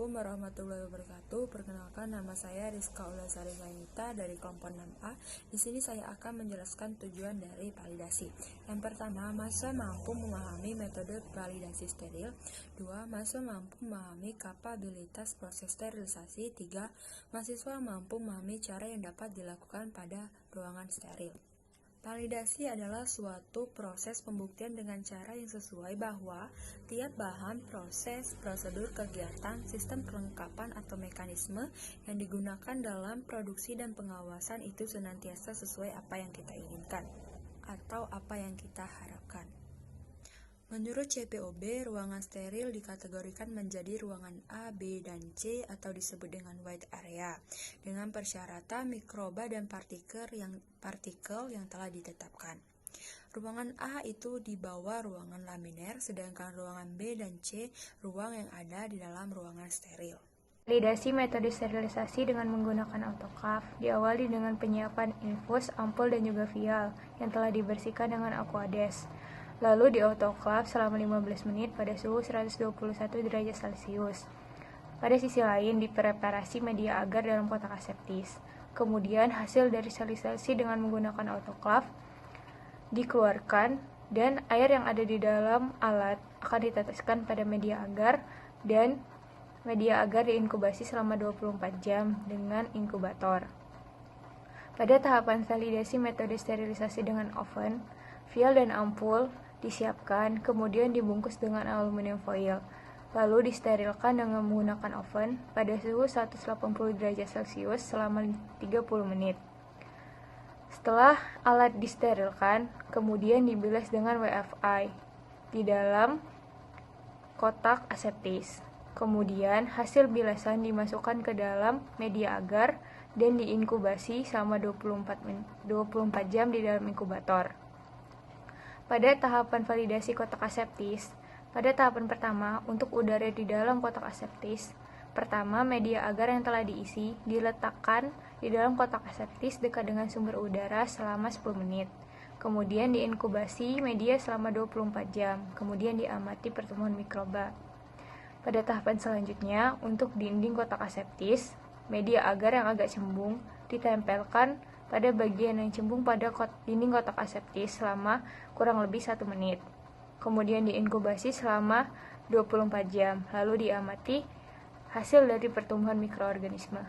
Assalamualaikum warahmatullahi wabarakatuh. Perkenalkan, nama saya Rizka Ulasari Sainita dari kelompok 6A. Di sini saya akan menjelaskan tujuan dari validasi. Yang pertama, mahasiswa mampu memahami metode validasi steril. 2. Mahasiswa mampu memahami kapabilitas proses sterilisasi. 3. Mahasiswa mampu memahami cara yang dapat dilakukan pada ruangan steril. Validasi adalah suatu proses pembuktian dengan cara yang sesuai bahwa tiap bahan, proses, prosedur, kegiatan, sistem perlengkapan atau mekanisme yang digunakan dalam produksi dan pengawasan itu senantiasa sesuai apa yang kita inginkan atau apa yang kita harapkan. Menurut CPOB, ruangan steril dikategorikan menjadi ruangan A, B, dan C atau disebut dengan white area dengan persyaratan mikroba dan partikel yang telah ditetapkan. Ruangan A itu di bawah ruangan laminer, sedangkan ruangan B dan C ruang yang ada di dalam ruangan steril. Validasi metode sterilisasi dengan menggunakan autoclave diawali dengan penyiapan infus, ampul, dan juga vial yang telah dibersihkan dengan aquades. Lalu di autoclave selama 15 menit pada suhu 121 derajat Celcius. Pada sisi lain, dipreparasi media agar dalam kotak aseptis. Kemudian, hasil dari sterilisasi dengan menggunakan autoclave dikeluarkan dan air yang ada di dalam alat akan diteteskan pada media agar dan media agar diinkubasi selama 24 jam dengan inkubator. Pada tahapan validasi metode sterilisasi dengan oven, vial dan ampul disiapkan, kemudian dibungkus dengan aluminium foil, lalu disterilkan dengan menggunakan oven pada suhu 180 derajat Celcius selama 30 menit. Setelah alat disterilkan, kemudian dibilas dengan WFI di dalam kotak aseptis. Kemudian hasil bilasan dimasukkan ke dalam media agar dan diinkubasi selama 24 jam di dalam inkubator. Pada tahapan validasi kotak aseptis, pada tahapan pertama, untuk udara di dalam kotak aseptis, pertama media agar yang telah diisi diletakkan di dalam kotak aseptis dekat dengan sumber udara selama 10 menit. Kemudian diinkubasi media selama 24 jam, kemudian diamati pertumbuhan mikroba. Pada tahapan selanjutnya, untuk dinding kotak aseptis, media agar yang agak cembung ditempelkan pada bagian yang cembung pada dinding kotak aseptis selama kurang lebih 1 menit. Kemudian diinkubasi selama 24 jam, lalu diamati hasil dari pertumbuhan mikroorganisme.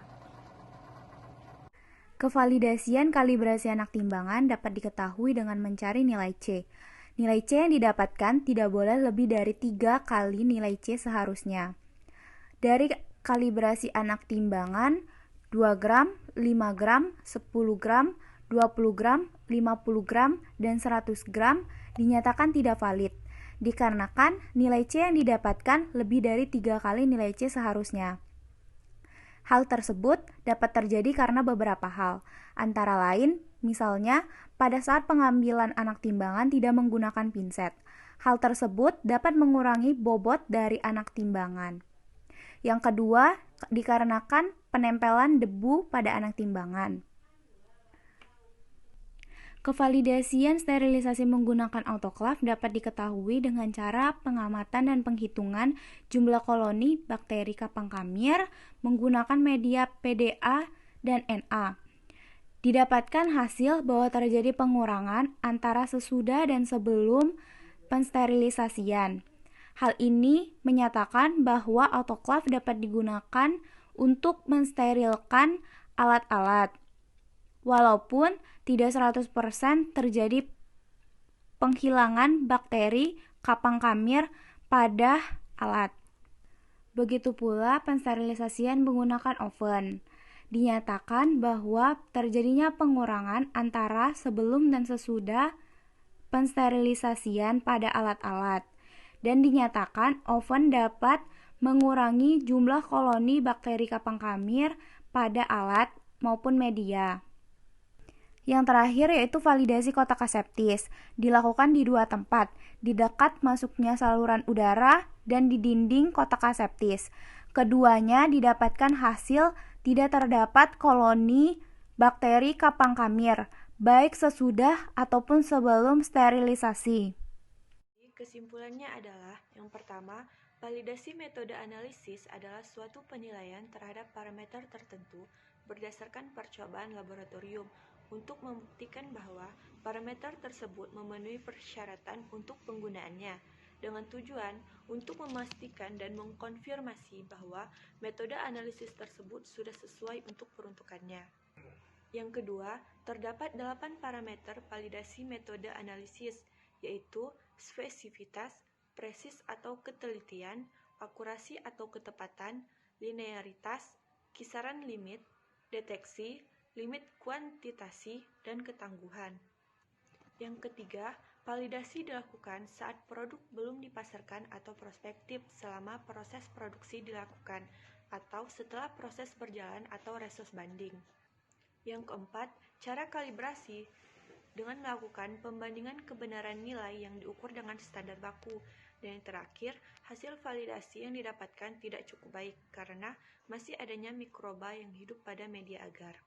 Kevalidasian kalibrasi anak timbangan dapat diketahui dengan mencari nilai C. Nilai C yang didapatkan tidak boleh lebih dari 3 kali nilai C seharusnya. Dari kalibrasi anak timbangan 2 gram, 5 gram, 10 gram, 20 gram, 50 gram, dan 100 gram dinyatakan tidak valid, dikarenakan nilai C yang didapatkan lebih dari 3 kali nilai C seharusnya. Hal tersebut dapat terjadi karena beberapa hal, antara lain, misalnya pada saat pengambilan anak timbangan tidak menggunakan pinset. Hal tersebut dapat mengurangi bobot dari anak timbangan. Yang kedua, dikarenakan penempelan debu pada anak timbangan. Kevalidasian sterilisasi menggunakan autoclave dapat diketahui dengan cara pengamatan dan penghitungan jumlah koloni bakteri kapang kamir menggunakan media PDA dan NA. Didapatkan hasil bahwa terjadi pengurangan antara sesudah dan sebelum pensterilisasian. Hal ini menyatakan bahwa autoclave dapat digunakan untuk mensterilkan alat-alat, walaupun tidak 100% terjadi penghilangan bakteri kapang kamir pada alat. Begitu pula pensterilisasian menggunakan oven. Dinyatakan bahwa terjadinya pengurangan antara sebelum dan sesudah pensterilisasian pada alat-alat. Dan dinyatakan oven dapat mengurangi jumlah koloni bakteri kapang kamir pada alat maupun media. Yang terakhir yaitu validasi kotak aseptis, dilakukan di 2 tempat, di dekat masuknya saluran udara dan di dinding kotak aseptis. Keduanya didapatkan hasil tidak terdapat koloni bakteri kapang kamir, baik sesudah ataupun sebelum sterilisasi. Kesimpulannya adalah yang pertama, Validasi metode analisis adalah suatu penilaian terhadap parameter tertentu berdasarkan percobaan laboratorium untuk membuktikan bahwa parameter tersebut memenuhi persyaratan untuk penggunaannya, dengan tujuan untuk memastikan dan mengkonfirmasi bahwa metode analisis tersebut sudah sesuai untuk peruntukannya. Yang kedua, terdapat 8 parameter validasi metode analisis, yaitu spesifitas, presis atau ketelitian, akurasi atau ketepatan, linearitas, kisaran limit, deteksi, limit kuantitasi, dan ketangguhan. Yang ketiga, validasi dilakukan saat produk belum dipasarkan atau prospektif selama proses produksi dilakukan, atau setelah proses berjalan atau resus banding. Yang keempat, cara kalibrasi dengan melakukan pembandingan kebenaran nilai yang diukur dengan standar baku. Dan yang terakhir, hasil validasi yang didapatkan tidak cukup baik karena masih adanya mikroba yang hidup pada media agar.